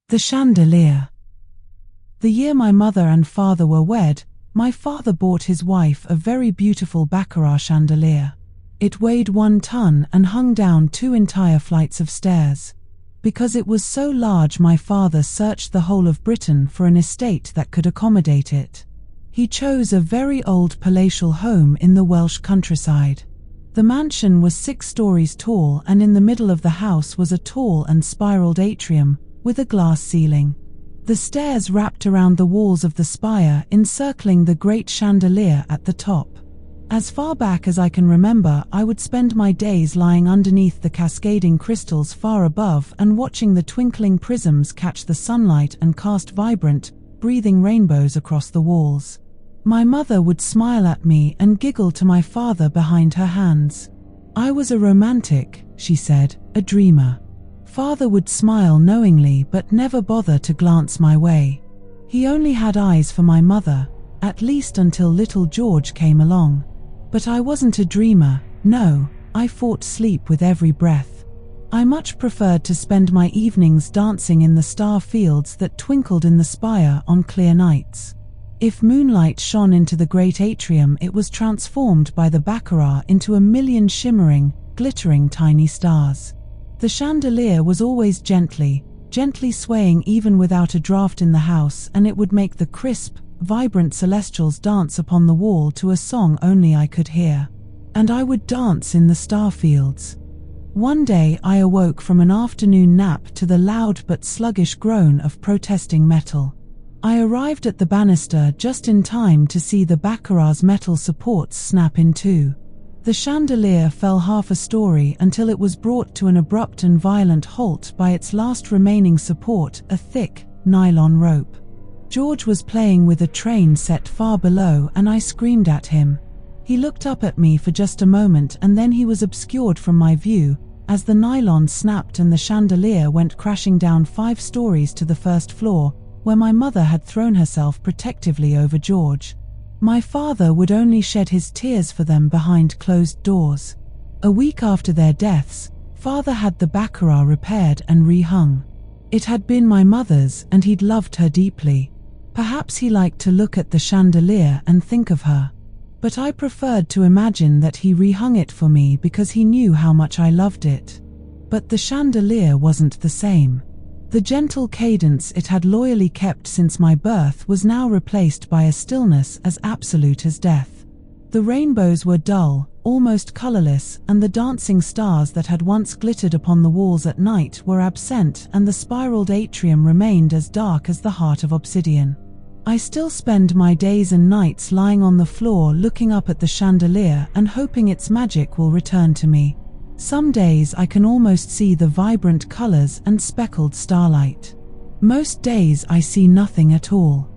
The chandelier. The year my mother and father were wed, my father bought his wife a very beautiful baccarat chandelier. It weighed 1 ton and hung down 2 entire flights of stairs. Because it was so large, my father searched the whole of Britain for an estate that could accommodate it. He chose a very old palatial home in the Welsh countryside. The mansion was 6 stories tall, and in the middle of the house was a tall and spiraled atrium with a glass ceiling. The stairs wrapped around the walls of the spire, encircling the great chandelier at the top. As far back as I can remember, I would spend my days lying underneath the cascading crystals far above and watching the twinkling prisms catch the sunlight and cast vibrant, breathing rainbows across the walls. My mother would smile at me and giggle to my father behind her hands. I was a romantic, she said, a dreamer. Father would smile knowingly but never bother to glance my way. He only had eyes for my mother, at least until little George came along. But I wasn't a dreamer, no, I fought sleep with every breath. I much preferred to spend my evenings dancing in the star fields that twinkled in the spire on clear nights. If moonlight shone into the great atrium, it was transformed by the baccarat into a million shimmering, glittering tiny stars. The chandelier was always gently swaying even without a draft in the house, and it would make the crisp, vibrant celestials dance upon the wall to a song only I could hear. And I would dance in the star fields. One day I awoke from an afternoon nap to the loud but sluggish groan of protesting metal. I arrived at the banister just in time to see the baccarat's metal supports snap in two. The chandelier fell half a story until it was brought to an abrupt and violent halt by its last remaining support, a thick, nylon rope. George was playing with a train set far below, and I screamed at him. He looked up at me for just a moment, and then he was obscured from my view as the nylon snapped and the chandelier went crashing down 5 stories to the first floor, where my mother had thrown herself protectively over George. My father would only shed his tears for them behind closed doors. A week after their deaths, father had the baccarat repaired and rehung. It had been my mother's, and he'd loved her deeply. Perhaps he liked to look at the chandelier and think of her. But I preferred to imagine that he rehung it for me because he knew how much I loved it. But the chandelier wasn't the same. The gentle cadence it had loyally kept since my birth was now replaced by a stillness as absolute as death. The rainbows were dull, almost colorless, and the dancing stars that had once glittered upon the walls at night were absent, and the spiraled atrium remained as dark as the heart of obsidian. I still spend my days and nights lying on the floor looking up at the chandelier and hoping its magic will return to me. Some days I can almost see the vibrant colors and speckled starlight. Most days I see nothing at all.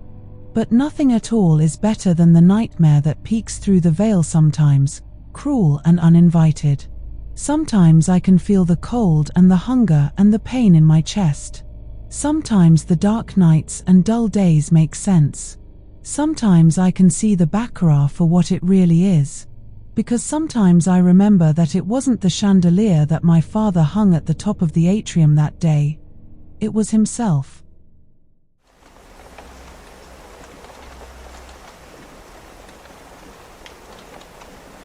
But nothing at all is better than the nightmare that peeks through the veil sometimes, cruel and uninvited. Sometimes I can feel the cold and the hunger and the pain in my chest. Sometimes the dark nights and dull days make sense. Sometimes I can see the baccarat for what it really is. Because sometimes I remember that it wasn't the chandelier that my father hung at the top of the atrium that day. It was himself.